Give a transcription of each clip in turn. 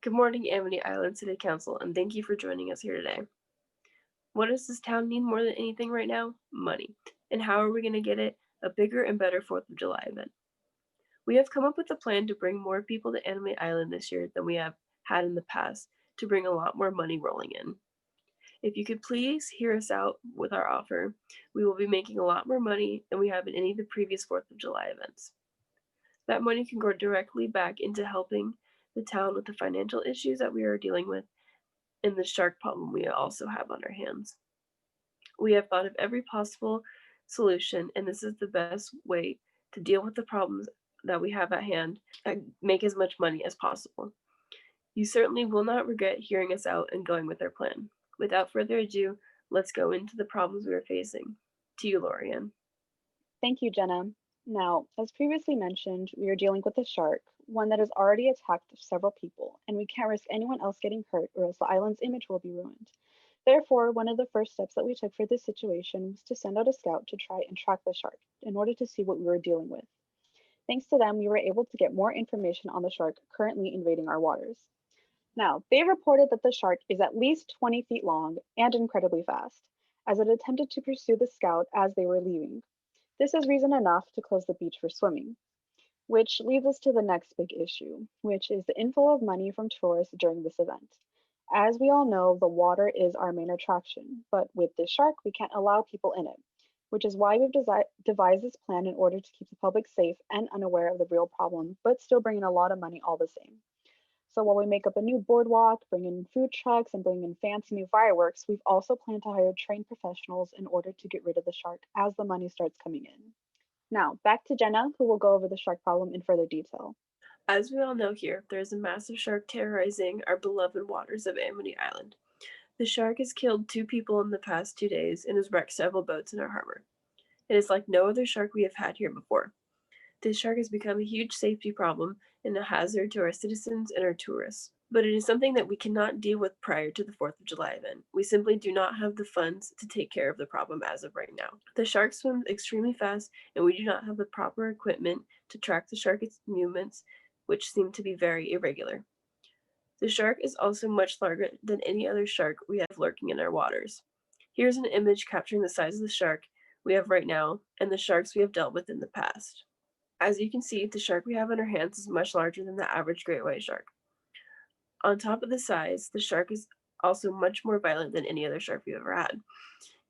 Good morning, Amity Island City Council, and thank you for joining us here today. What does this town need more than anything right now? Money. And how are we going to get it? A bigger and better 4th of July event. We have come up with a plan to bring more people to Amity Island this year than we have had in the past to bring a lot more money rolling in. If you could please hear us out with our offer, we will be making a lot more money than we have in any of the previous 4th of July events. That money can go directly back into helping the town with the financial issues that we are dealing with and the shark problem we also have on our hands. We have thought of every possible solution, and this is the best way to deal with the problems that we have at hand and make as much money as possible. You certainly will not regret hearing us out and going with our plan. Without further ado, let's go into the problems we are facing. To you, Lorianne. Thank you, Jenna. Now, as previously mentioned, we are dealing with a shark, one that has already attacked several people, and we can't risk anyone else getting hurt or else the island's image will be ruined. Therefore, one of the first steps that we took for this situation was to send out a scout to try and track the shark in order to see what we were dealing with. Thanks to them, we were able to get more information on the shark currently invading our waters. Now, they reported that the shark is at least 20 feet long and incredibly fast, as it attempted to pursue the scout as they were leaving. This is reason enough to close the beach for swimming, which leads us to the next big issue, which is the inflow of money from tourists during this event. As we all know, the water is our main attraction, but with this shark, we can't allow people in it, which is why we've devised this plan in order to keep the public safe and unaware of the real problem, but still bring in a lot of money all the same. So while we make up a new boardwalk, bring in food trucks, and bring in fancy new fireworks, we've also planned to hire trained professionals in order to get rid of the shark as the money starts coming in. Now, back to Jenna, who will go over the shark problem in further detail. As we all know here, there is a massive shark terrorizing our beloved waters of Amity Island. The shark has killed 2 people in the past 2 days and has wrecked several boats in our harbor. It is like no other shark we have had here before. This shark has become a huge safety problem and a hazard to our citizens and our tourists. But it is something that we cannot deal with prior to the 4th of July event. We simply do not have the funds to take care of the problem as of right now. The shark swims extremely fast, and we do not have the proper equipment to track the shark's movements, which seem to be very irregular. The shark is also much larger than any other shark we have lurking in our waters. Here's an image capturing the size of the shark we have right now and the sharks we have dealt with in the past. As you can see, the shark we have in our hands is much larger than the average great white shark. On top of the size, the shark is also much more violent than any other shark we've ever had.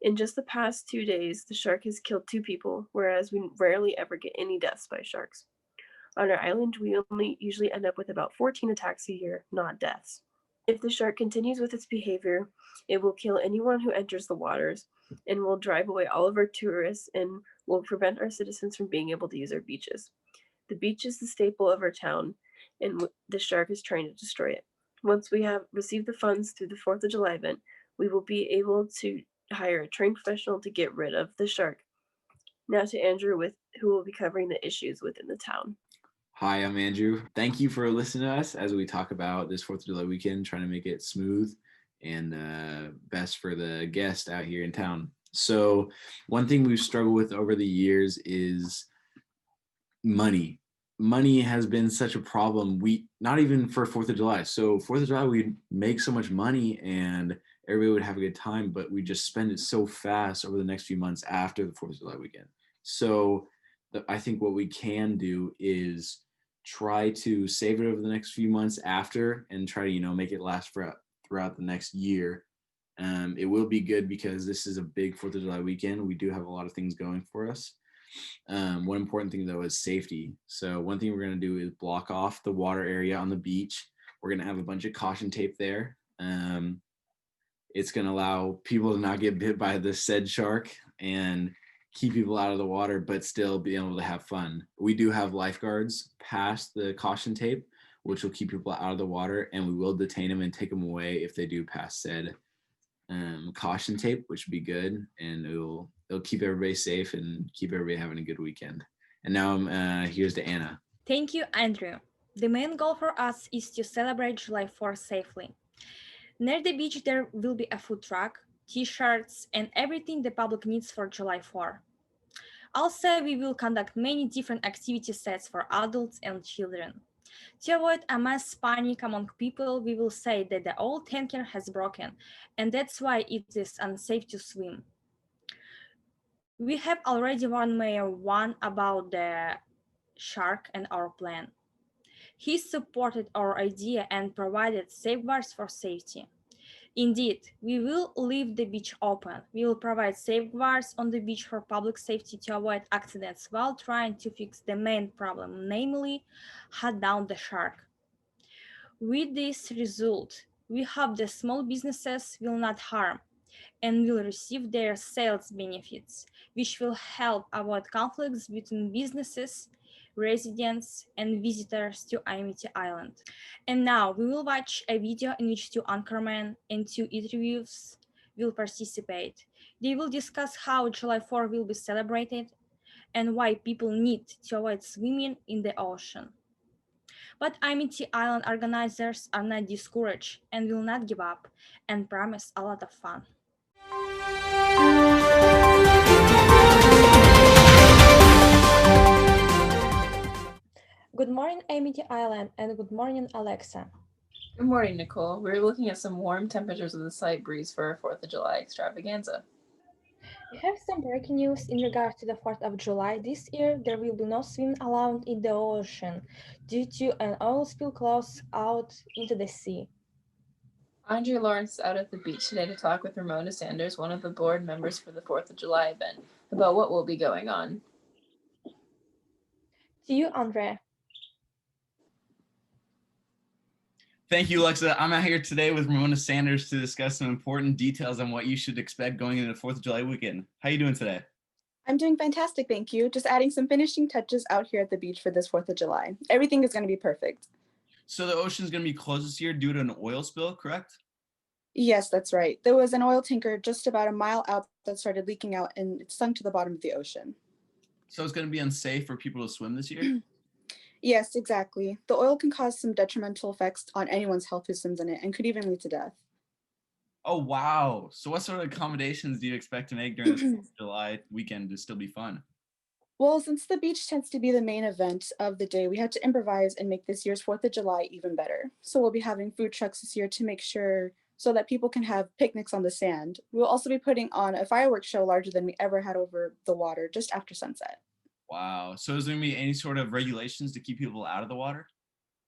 In just the past 2 days, the shark has killed 2 people, whereas we rarely ever get any deaths by sharks. On our island, we only usually end up with about 14 attacks a year, not deaths. If the shark continues with its behavior, it will kill anyone who enters the waters and will drive away all of our tourists and will prevent our citizens from being able to use our beaches. The beach is the staple of our town, and the shark is trying to destroy it. Once we have received the funds through the 4th of July event, we will be able to hire a trained professional to get rid of the shark. Now to Andrew, who will be covering the issues within the town. Hi, I'm Andrew. Thank you for listening to us as we talk about this 4th of July weekend, trying to make it smooth and best for the guest out here in town. So, one thing we've struggled with over the years is money. Money has been such a problem. We not even for 4th of July. So, 4th of July, we'd make so much money and everybody would have a good time, but we just spend it so fast over the next few months after the 4th of July weekend. So, I think what we can do is try to save it over the next few months after and try to make it last for throughout the next year. It will be good because this is a big 4th of July weekend. We do have a lot of things going for us. One important thing though is safety. So one thing we're going to do is block off the water area on the beach. We're going to have a bunch of caution tape there. It's going to allow people to not get bit by the said shark and keep people out of the water, but still be able to have fun. We do have lifeguards past the caution tape, which will keep people out of the water, and we will detain them and take them away if they do pass said caution tape, which would be good, and it'll keep everybody safe and keep everybody having a good weekend. And now here's to Anna. Thank you, Andrew. The main goal for us is to celebrate July 4th safely. Near the beach, there will be a food truck, t-shirts, and everything the public needs for July 4. Also, we will conduct many different activity sets for adults and children. To avoid a mass panic among people, we will say that the old tanker has broken, and that's why it is unsafe to swim. We have already warned Mayor 1 about the shark and our plan. He supported our idea and provided safeguards for safety. Indeed, we will leave the beach open. We will provide safeguards on the beach for public safety to avoid accidents while trying to fix the main problem, namely, hunt down the shark. With this result, we hope the small businesses will not harm and will receive their sales benefits, which will help avoid conflicts between businesses, residents, and visitors to Amity Island. And now we will watch a video in which two anchormen and two interviews will participate. They will discuss how July 4 will be celebrated and why people need to avoid swimming in the ocean. But Amity Island organizers are not discouraged and will not give up and promise a lot of fun. Good morning, Amity Island, and good morning, Alexa. Good morning, Nicole. We're looking at some warm temperatures with a slight breeze for our 4th of July extravaganza. We have some breaking news in regard to the 4th of July. This year, there will be no swimming allowed in the ocean due to an oil spill close out into the sea. Andre Lawrence is out at the beach today to talk with Ramona Sanders, one of the board members for the 4th of July event, about what will be going on. To you, Andre. Thank you, Alexa. I'm out here today with Ramona Sanders to discuss some important details on what you should expect going into the 4th of July weekend. How are you doing today? I'm doing fantastic, thank you. Just adding some finishing touches out here at the beach for this 4th of July. Everything is going to be perfect. So the ocean's going to be closed this year due to an oil spill, correct? Yes, that's right. There was an oil tanker just about a mile out that started leaking out and it sunk to the bottom of the ocean. So it's going to be unsafe for people to swim this year? Yes, exactly. The oil can cause some detrimental effects on anyone's health who swims in it and could even lead to death. Oh, wow. So what sort of accommodations do you expect to make during this 4th of July weekend to still be fun? Well, since the beach tends to be the main event of the day, we had to improvise and make this year's 4th of July even better. So we'll be having food trucks this year to make sure so that people can have picnics on the sand. We'll also be putting on a fireworks show larger than we ever had over the water just after sunset. Wow. So is there going to be any sort of regulations to keep people out of the water?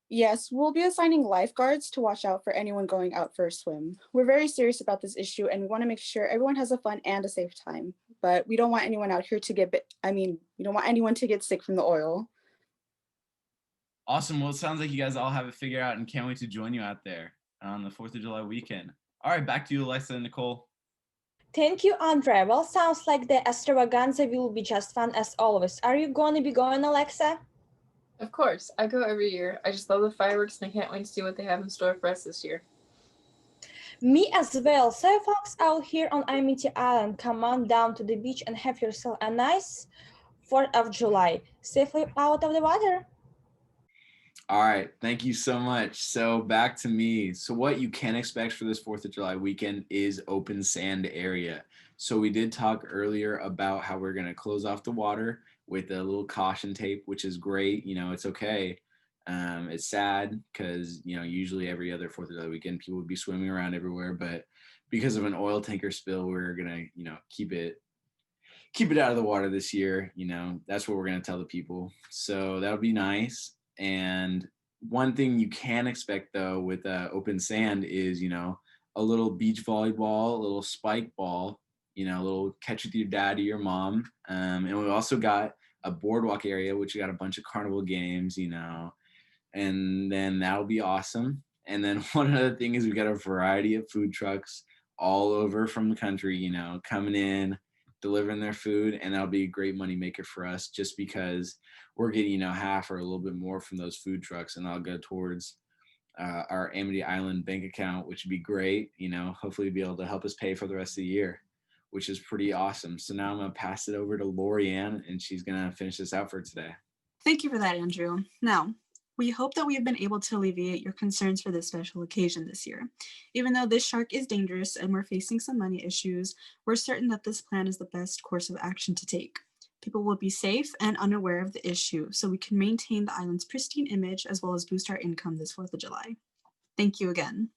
Yes, we'll be assigning lifeguards to watch out for anyone going out for a swim. We're very serious about this issue and we want to make sure everyone has a fun and a safe time. But we don't want anyone out here to get we don't want anyone to get sick from the oil. Awesome. Well, it sounds like you guys all have it figured out and can't wait to join you out there on the 4th of July weekend. All right, back to you, Alexa and Nicole. Thank you, Andre. Well, sounds like the extravaganza will be just fun as always. Are you going to be going, Alexa? Of course, I go every year. I just love the fireworks and I can't wait to see what they have in store for us this year. Me as well. So, folks out here on Amity Island, come on down to the beach and have yourself a nice 4th of July. Safely out of the water. All right, thank you so much. So back to me. So what you can expect for this 4th of July weekend is open sand area. So we did talk earlier about how we're going to close off the water with a little caution tape, which is great. You know, it's okay. It's sad because, you know, usually every other 4th of July weekend, people would be swimming around everywhere. But because of an oil tanker spill, we're going to, you know, keep it out of the water this year. You know, that's what we're going to tell the people. So that'll be nice. And one thing you can expect though with open sand is, you know, a little beach volleyball, a little spike ball, you know, a little catch with your dad or your mom. And we also got a boardwalk area, which got a bunch of carnival games, you know, and then that'll be awesome. And then one other thing is we got a variety of food trucks all over from the country, you know, coming in, delivering their food, and that'll be a great money maker for us just because we're getting, you know, half or a little bit more from those food trucks, and I'll go towards our Amity Island bank account, which would be great, you know, hopefully be able to help us pay for the rest of the year, which is pretty awesome. So now I'm going to pass it over to Lorianne, and she's going to finish this out for today. Thank you for that, Andrew. Now, we hope that we have been able to alleviate your concerns for this special occasion this year. Even though this shark is dangerous and we're facing some money issues, we're certain that this plan is the best course of action to take. People will be safe and unaware of the issue, so we can maintain the island's pristine image as well as boost our income this 4th of July. Thank you again.